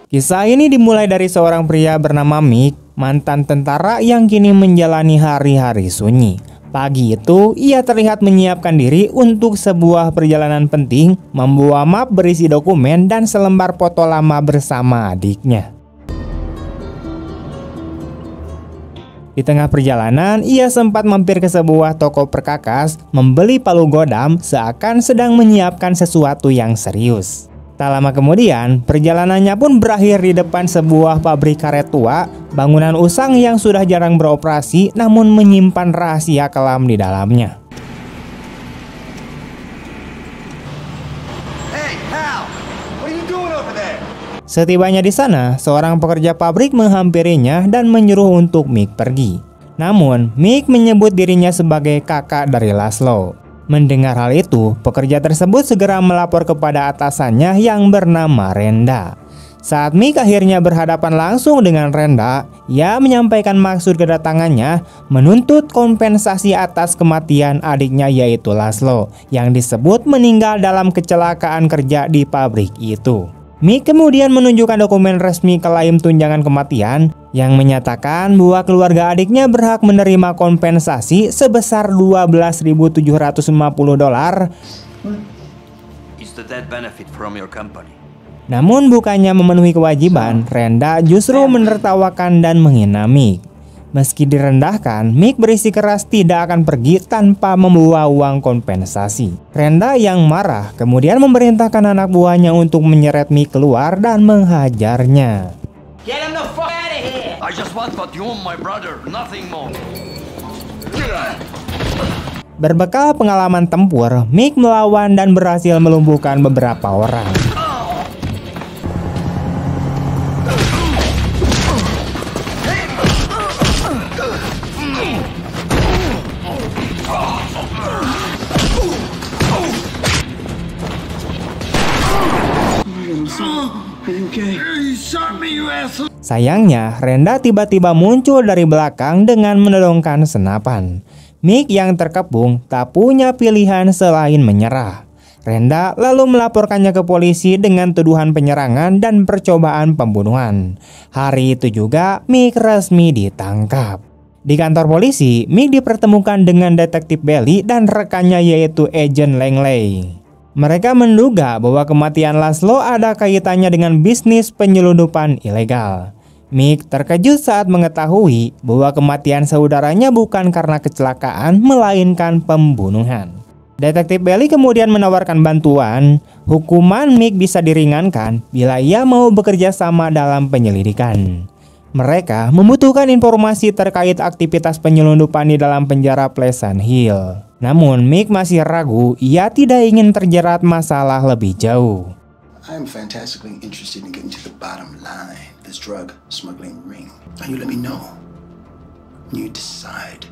Kisah ini dimulai dari seorang pria bernama Mick, mantan tentara yang kini menjalani hari-hari sunyi. Pagi itu, ia terlihat menyiapkan diri untuk sebuah perjalanan penting, membawa map berisi dokumen dan selembar foto lama bersama adiknya. Di tengah perjalanan, ia sempat mampir ke sebuah toko perkakas, membeli palu godam seakan sedang menyiapkan sesuatu yang serius. Tak lama kemudian, perjalanannya pun berakhir di depan sebuah pabrik karet tua, bangunan usang yang sudah jarang beroperasi namun menyimpan rahasia kelam di dalamnya. Hey, pal! What are you doing over there? Setibanya di sana, seorang pekerja pabrik menghampirinya dan menyuruh untuk Mick pergi. Namun, Mick menyebut dirinya sebagai kakak dari Laszlo. Mendengar hal itu, pekerja tersebut segera melapor kepada atasannya yang bernama Renda. Saat Mick akhirnya berhadapan langsung dengan Renda, ia menyampaikan maksud kedatangannya menuntut kompensasi atas kematian adiknya yaitu Laszlo, yang disebut meninggal dalam kecelakaan kerja di pabrik itu. Mick kemudian menunjukkan dokumen resmi klaim tunjangan kematian yang menyatakan bahwa keluarga adiknya berhak menerima kompensasi sebesar $12.750. Namun bukannya memenuhi kewajiban, Renda justru menertawakan dan menghina Mick. Meski direndahkan, Mick bersikeras tidak akan pergi tanpa membawa uang kompensasi. Renda yang marah kemudian memerintahkan anak buahnya untuk menyeret Mick keluar dan menghajarnya. Get him the fuck out of here! I just want what you own, my brother, nothing more. Berbekal pengalaman tempur, Mick melawan dan berhasil melumpuhkan beberapa orang. Sayangnya, Renda tiba-tiba muncul dari belakang dengan menodongkan senapan. Mick yang terkepung tak punya pilihan selain menyerah. Renda lalu melaporkannya ke polisi dengan tuduhan penyerangan dan percobaan pembunuhan. Hari itu juga Mick resmi ditangkap. Di kantor polisi, Mick dipertemukan dengan detektif Belly dan rekannya yaitu Agent Langley. Mereka menduga bahwa kematian Laszlo ada kaitannya dengan bisnis penyelundupan ilegal. Mick terkejut saat mengetahui bahwa kematian saudaranya bukan karena kecelakaan, melainkan pembunuhan. Detektif Belly kemudian menawarkan bantuan. Hukuman Mick bisa diringankan bila ia mau bekerja sama dalam penyelidikan. Mereka membutuhkan informasi terkait aktivitas penyelundupan di dalam penjara Pleasant Hill. Namun Mick masih ragu, ia tidak ingin terjerat masalah lebih jauh. I'm fantastically interested in getting to the bottom line of this drug smuggling ring. Now you let me know when you decide.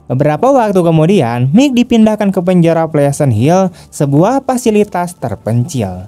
Beberapa waktu kemudian, Mick dipindahkan ke penjara Pleasant Hill, sebuah fasilitas terpencil.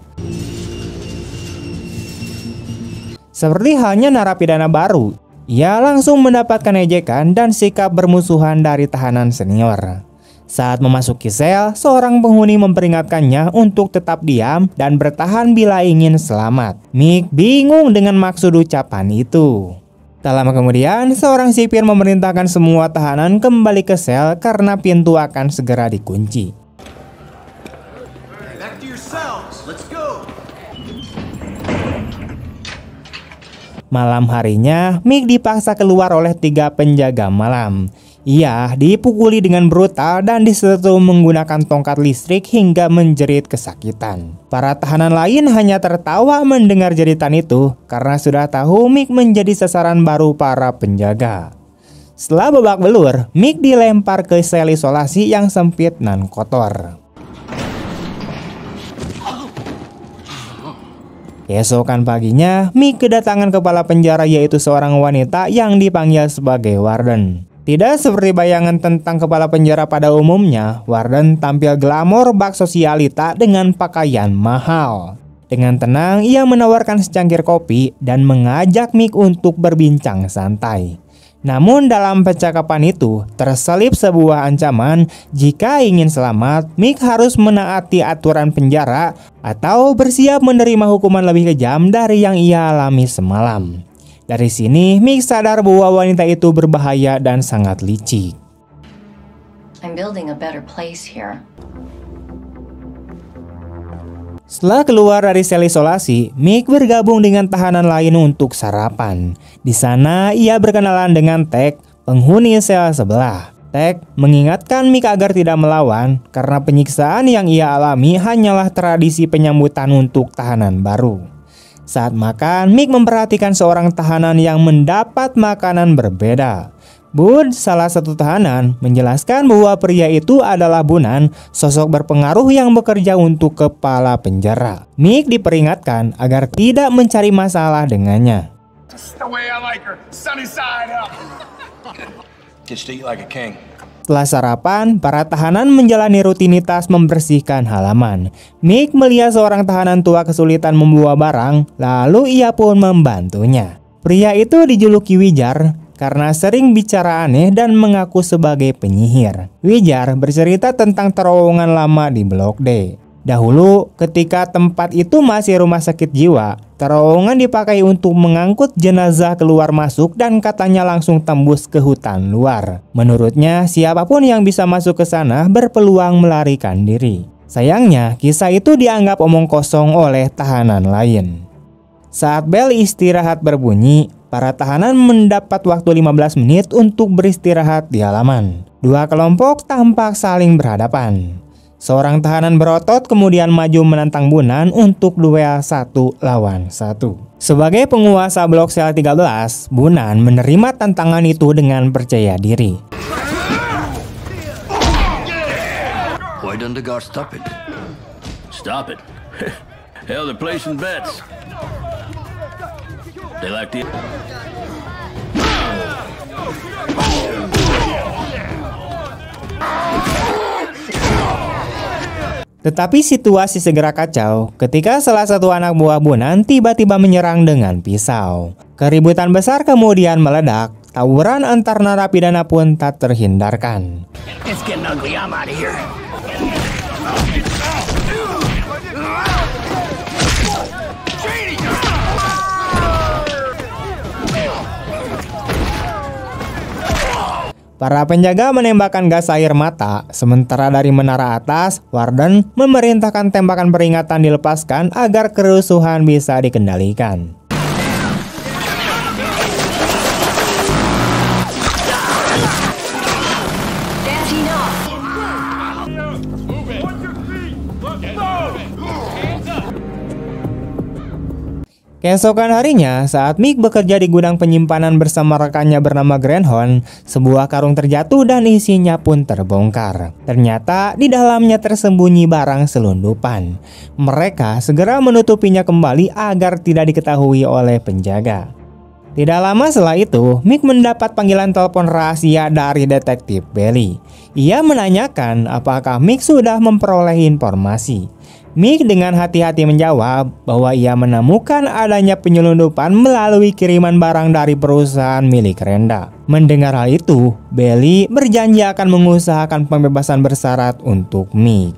Seperti halnya narapidana baru, ia langsung mendapatkan ejekan dan sikap bermusuhan dari tahanan senior. Saat memasuki sel, seorang penghuni memperingatkannya untuk tetap diam dan bertahan bila ingin selamat. Mick bingung dengan maksud ucapan itu. Tak lama kemudian, seorang sipir memerintahkan semua tahanan kembali ke sel karena pintu akan segera dikunci. Back to your cells. Let's go. Malam harinya, Mick dipaksa keluar oleh 3 penjaga malam. Ia dipukuli dengan brutal dan disetrum menggunakan tongkat listrik hingga menjerit kesakitan. Para tahanan lain hanya tertawa mendengar jeritan itu karena sudah tahu Mick menjadi sasaran baru para penjaga. Setelah babak belur, Mick dilempar ke sel isolasi yang sempit dan kotor. Keesokan paginya, Mick kedatangan kepala penjara yaitu seorang wanita yang dipanggil sebagai warden. Tidak seperti bayangan tentang kepala penjara pada umumnya, warden tampil glamor bak sosialita dengan pakaian mahal. Dengan tenang, ia menawarkan secangkir kopi dan mengajak Mick untuk berbincang santai. Namun dalam percakapan itu terselip sebuah ancaman jika ingin selamat, Mick harus menaati aturan penjara atau bersiap menerima hukuman lebih kejam dari yang ia alami semalam. Dari sini Mick sadar bahwa wanita itu berbahaya dan sangat licik. I'm building a better place here. Setelah keluar dari sel isolasi, Mick bergabung dengan tahanan lain untuk sarapan. Di sana ia berkenalan dengan Tek, penghuni sel sebelah. Tek mengingatkan Mick agar tidak melawan karena penyiksaan yang ia alami hanyalah tradisi penyambutan untuk tahanan baru. Saat makan, Mick memperhatikan seorang tahanan yang mendapat makanan berbeda. Bud, salah satu tahanan, menjelaskan bahwa pria itu adalah Bunan, sosok berpengaruh yang bekerja untuk kepala penjara. Mick diperingatkan agar tidak mencari masalah dengannya. Setelah sarapan, para tahanan menjalani rutinitas membersihkan halaman. Mick melihat seorang tahanan tua kesulitan membawa barang, lalu ia pun membantunya. Pria itu dijuluki Wijar karena sering bicara aneh dan mengaku sebagai penyihir. Wijar bercerita tentang terowongan lama di Blok D. Dahulu, ketika tempat itu masih rumah sakit jiwa, terowongan dipakai untuk mengangkut jenazah keluar masuk dan katanya langsung tembus ke hutan luar. Menurutnya, siapapun yang bisa masuk ke sana berpeluang melarikan diri. Sayangnya, kisah itu dianggap omong kosong oleh tahanan lain. Saat bel istirahat berbunyi, para tahanan mendapat waktu 15 menit untuk beristirahat di halaman. Dua kelompok tampak saling berhadapan. Seorang tahanan berotot kemudian maju menantang Bunan untuk duel 1 lawan 1. Sebagai penguasa blok sel 13, Bunan menerima tantangan itu dengan percaya diri. Why don't the guards stop it? Stop it? Hell, they're placing bets. They like the... Tetapi situasi segera kacau ketika salah satu anak buah Bunan tiba-tiba menyerang dengan pisau. Keributan besar kemudian meledak. Tawuran antar narapidana pun tak terhindarkan. It's getting ugly. I'm out of here. Para penjaga menembakkan gas air mata, sementara dari menara atas, Warden memerintahkan tembakan peringatan dilepaskan agar kerusuhan bisa dikendalikan. Keesokan harinya, saat Mick bekerja di gudang penyimpanan bersama rekannya bernama Greenhorn, sebuah karung terjatuh dan isinya pun terbongkar. Ternyata di dalamnya tersembunyi barang selundupan. Mereka segera menutupinya kembali agar tidak diketahui oleh penjaga. Tidak lama setelah itu, Mick mendapat panggilan telepon rahasia dari detektif Belly. Ia menanyakan apakah Mick sudah memperoleh informasi. Mick dengan hati-hati menjawab bahwa ia menemukan adanya penyelundupan melalui kiriman barang dari perusahaan milik Renda. Mendengar hal itu, Belly berjanji akan mengusahakan pembebasan bersyarat untuk Mick.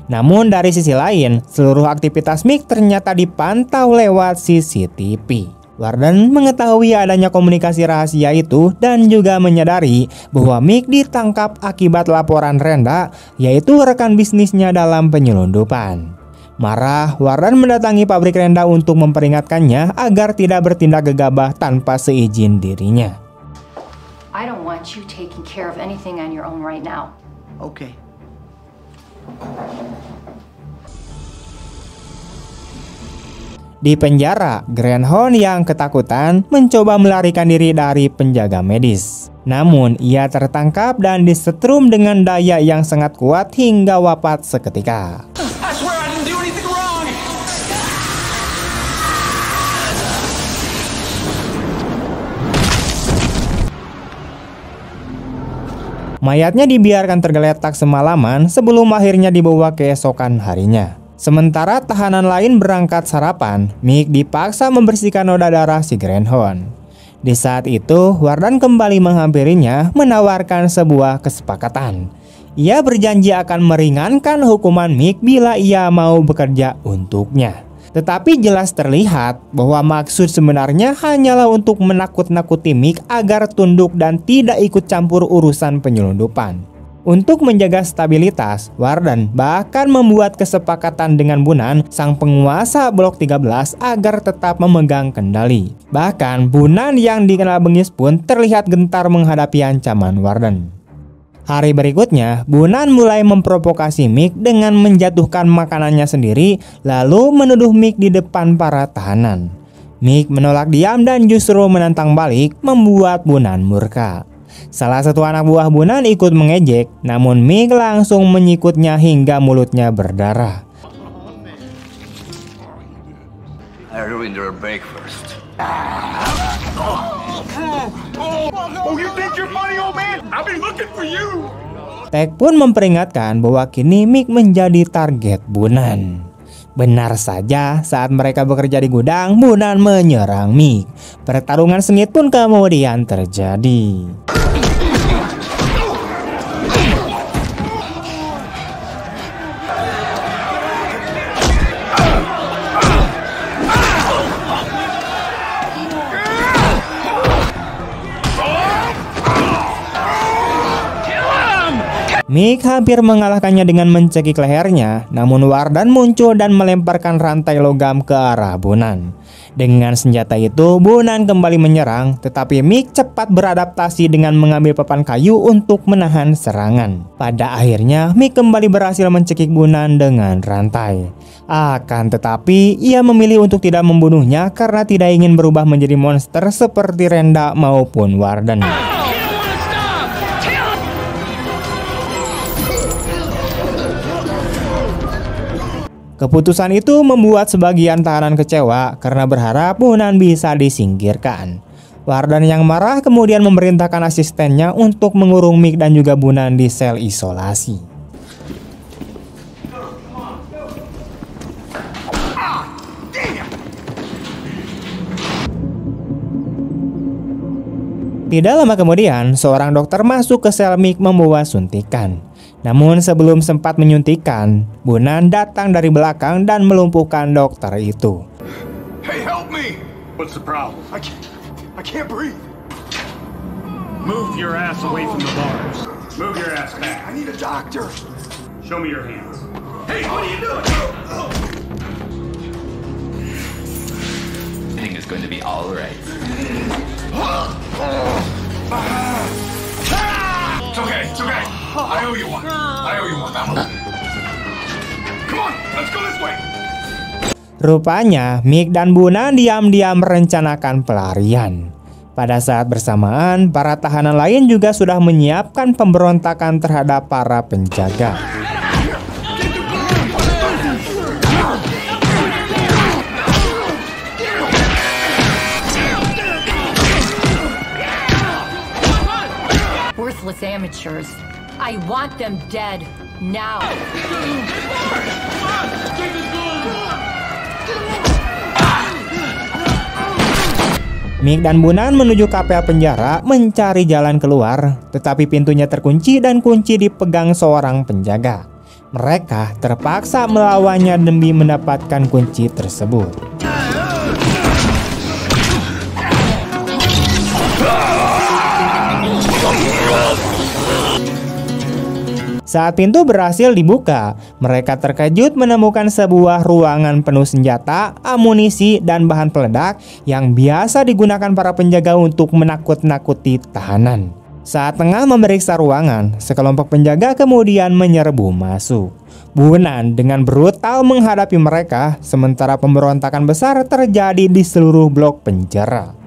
Namun dari sisi lain, seluruh aktivitas Mick ternyata dipantau lewat CCTV. Warden mengetahui adanya komunikasi rahasia itu dan juga menyadari bahwa Mick ditangkap akibat laporan Renda, yaitu rekan bisnisnya dalam penyelundupan. Marah, Warden mendatangi pabrik Renda untuk memperingatkannya agar tidak bertindak gegabah tanpa seizin dirinya. I don't want you taking care of anything on your own right now. Okay. Di penjara, Greenhorn yang ketakutan mencoba melarikan diri dari penjaga medis. Namun, ia tertangkap dan disetrum dengan daya yang sangat kuat hingga wafat seketika. I swear I didn't do anything wrong! Mayatnya dibiarkan tergeletak semalaman sebelum akhirnya dibawa keesokan harinya. Sementara tahanan lain berangkat sarapan, Mick dipaksa membersihkan noda darah si Greenhorn. Di saat itu, Warden kembali menghampirinya menawarkan sebuah kesepakatan. Ia berjanji akan meringankan hukuman Mick bila ia mau bekerja untuknya. Tetapi jelas terlihat bahwa maksud sebenarnya hanyalah untuk menakut-nakuti Mick agar tunduk dan tidak ikut campur urusan penyelundupan. Untuk menjaga stabilitas, Warden bahkan membuat kesepakatan dengan Bunan, sang penguasa Blok 13, agar tetap memegang kendali. Bahkan Bunan yang dikenal bengis pun terlihat gentar menghadapi ancaman Warden. Hari berikutnya, Bunan mulai memprovokasi Mick dengan menjatuhkan makanannya sendiri, lalu menuduh Mick di depan para tahanan. Mick menolak diam dan justru menantang balik, membuat Bunan murka. Salah satu anak buah Bunan ikut mengejek, namun Mick langsung menyikutnya hingga mulutnya berdarah. I ruined your breakfast. Oh, you think you're funny, old man? I've been looking for you. Tek pun memperingatkan bahwa kini Mick menjadi target Bunan. Benar saja, saat mereka bekerja di gudang, Bunan menyerang Mick. Pertarungan sengit pun kemudian terjadi. Mick hampir mengalahkannya dengan mencekik lehernya, namun Warden muncul dan melemparkan rantai logam ke arah Bunan. Dengan senjata itu, Bunan kembali menyerang, tetapi Mick cepat beradaptasi dengan mengambil papan kayu untuk menahan serangan. Pada akhirnya, Mick kembali berhasil mencekik Bunan dengan rantai. Akan tetapi, ia memilih untuk tidak membunuhnya karena tidak ingin berubah menjadi monster seperti Renda maupun Warden. Keputusan itu membuat sebagian tahanan kecewa karena berharap Bunan bisa disingkirkan. Warden yang marah kemudian memerintahkan asistennya untuk mengurung Mick dan juga Bunan di sel isolasi. Tidak lama kemudian, seorang dokter masuk ke sel Mick membawa suntikan. Namun sebelum sempat menyuntikkan, Bunan datang dari belakang dan melumpuhkan dokter itu. Hey, help me! What's the problem? I can't breathe. Move your ass away from the bars. Move your ass back. I need a doctor. Show me your hands. Hey, what are you doing? I think it's going to be all right. It's okay, it's okay. I owe you one. Come on, let's go this way. Rupanya, Mick dan Bunan diam-diam merencanakan pelarian. Pada saat bersamaan, para tahanan lain juga sudah menyiapkan pemberontakan terhadap para penjaga. Worthless amateurs. I want them dead now. Mick dan Bunan menuju kapel penjara mencari jalan keluar, tetapi pintunya terkunci dan kunci dipegang seorang penjaga. Mereka terpaksa melawannya demi mendapatkan kunci tersebut. Saat pintu berhasil dibuka, mereka terkejut menemukan sebuah ruangan penuh senjata, amunisi, dan bahan peledak yang biasa digunakan para penjaga untuk menakut-nakuti tahanan. Saat tengah memeriksa ruangan, sekelompok penjaga kemudian menyerbu masuk. Bunan dengan brutal menghadapi mereka, sementara pemberontakan besar terjadi di seluruh blok penjara.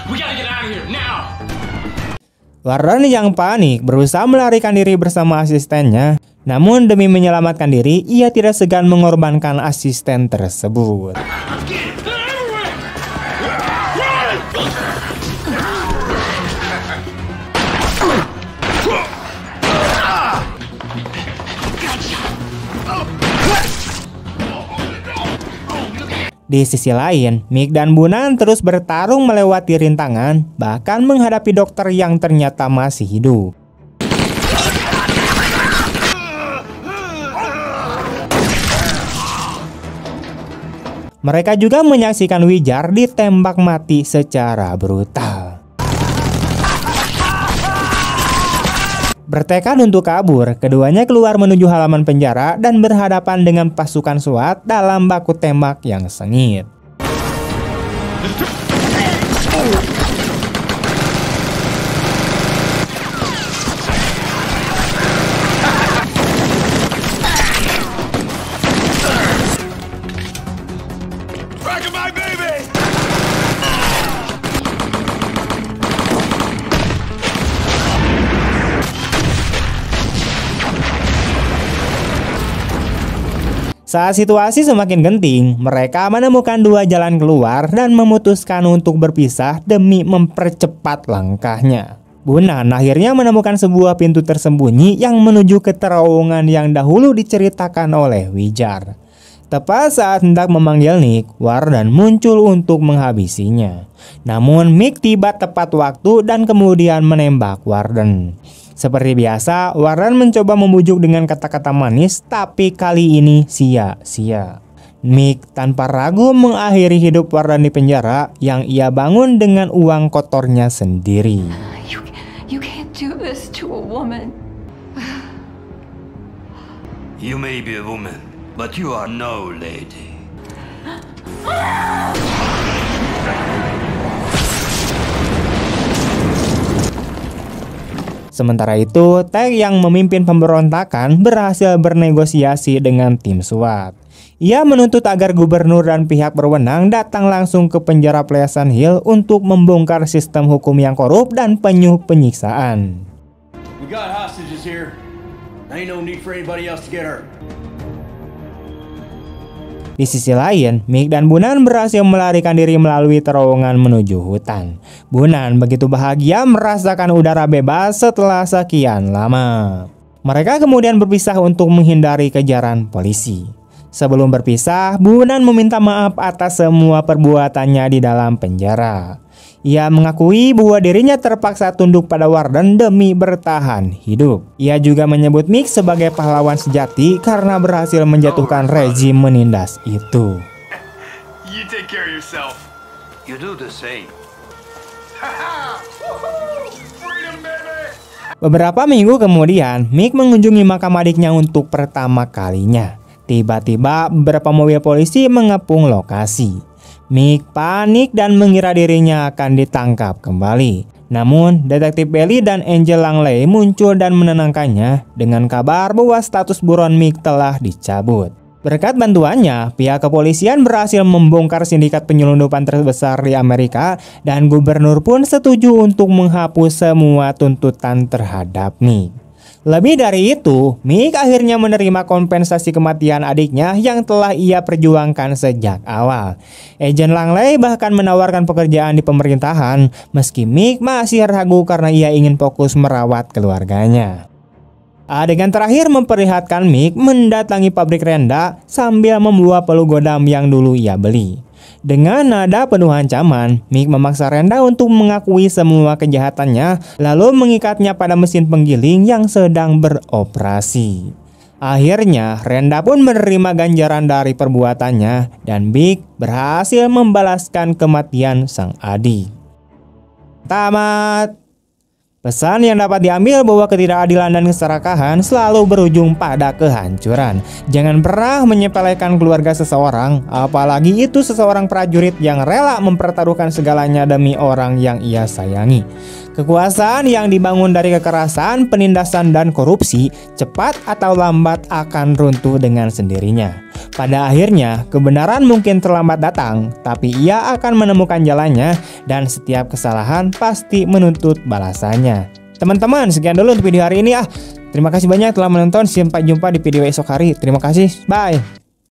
We gotta get out of here now. Warren yang panik berusaha melarikan diri bersama asistennya. Namun demi menyelamatkan diri, ia tidak segan mengorbankan asisten tersebut. Di sisi lain, Mick dan Bunan terus bertarung melewati rintangan, bahkan menghadapi dokter yang ternyata masih hidup. Mereka juga menyaksikan Wijar ditembak mati secara brutal. Bertekad untuk kabur, keduanya keluar menuju halaman penjara dan berhadapan dengan pasukan SWAT dalam baku tembak yang sengit. Saat situasi semakin genting, mereka menemukan dua jalan keluar dan memutuskan untuk berpisah demi mempercepat langkahnya. Bunan akhirnya menemukan sebuah pintu tersembunyi yang menuju ke terowongan yang dahulu diceritakan oleh Wijar. Tepat saat hendak memanggil Nick, Warren muncul untuk menghabisinya. Namun Mick tiba tepat waktu dan kemudian menembak Warren. Seperti biasa, Warren mencoba membujuk dengan kata-kata manis, tapi kali ini sia-sia. Mick tanpa ragu mengakhiri hidup Warren di penjara yang ia bangun dengan uang kotornya sendiri. You can't do this to a woman. You may be a woman, but you are no lady. Sementara itu, Tag yang memimpin pemberontakan berhasil bernegosiasi dengan tim SWAT. Ia menuntut agar gubernur dan pihak berwenang datang langsung ke penjara Pleasant Hill untuk membongkar sistem hukum yang korup dan penuh penyiksaan. We got hostages here. Ain't no need for anybody else to get hurt. Di sisi lain, Mick dan Bunan berhasil melarikan diri melalui terowongan menuju hutan. Bunan begitu bahagia merasakan udara bebas setelah sekian lama. Mereka kemudian berpisah untuk menghindari kejaran polisi. Sebelum berpisah, Bunan meminta maaf atas semua perbuatannya di dalam penjara. Ia mengakui bahwa dirinya terpaksa tunduk pada Warren demi bertahan hidup. Ia juga menyebut Mick sebagai pahlawan sejati karena berhasil menjatuhkan rezim menindas itu. You take care of yourself. You do the same. Freedom, baby! Beberapa minggu kemudian, Mick mengunjungi makam adiknya untuk pertama kalinya. Tiba-tiba beberapa mobil polisi mengepung lokasi. Mick panik dan mengira dirinya akan ditangkap kembali. Namun, detektif Ellie dan Angel Langley muncul dan menenangkannya dengan kabar bahwa status buron Mick telah dicabut. Berkat bantuannya, pihak kepolisian berhasil membongkar sindikat penyelundupan terbesar di Amerika dan gubernur pun setuju untuk menghapus semua tuntutan terhadap Mick. Lebih dari itu, Mick akhirnya menerima kompensasi kematian adiknya yang telah ia perjuangkan sejak awal. Agen Langley bahkan menawarkan pekerjaan di pemerintahan, meski Mick masih ragu karena ia ingin fokus merawat keluarganya. Adegan terakhir memperlihatkan Mick mendatangi pabrik Renda sambil membawa peluru godam yang dulu ia beli. Dengan nada penuh ancaman, Mick memaksa Renda untuk mengakui semua kejahatannya, lalu mengikatnya pada mesin penggiling yang sedang beroperasi. Akhirnya, Renda pun menerima ganjaran dari perbuatannya, dan Mick berhasil membalaskan kematian sang adik. Tamat. Pesan yang dapat diambil bahwa ketidakadilan dan keserakahan selalu berujung pada kehancuran. Jangan pernah menyepelekan keluarga seseorang, apalagi itu seseorang prajurit yang rela mempertaruhkan segalanya demi orang yang ia sayangi. Kekuasaan yang dibangun dari kekerasan, penindasan, dan korupsi cepat atau lambat akan runtuh dengan sendirinya. Pada akhirnya, kebenaran mungkin terlambat datang, tapi ia akan menemukan jalannya dan setiap kesalahan pasti menuntut balasannya. Teman-teman, sekian dulu untuk video hari ini. Terima kasih banyak telah menonton. Sampai jumpa di video esok hari. Terima kasih. Bye.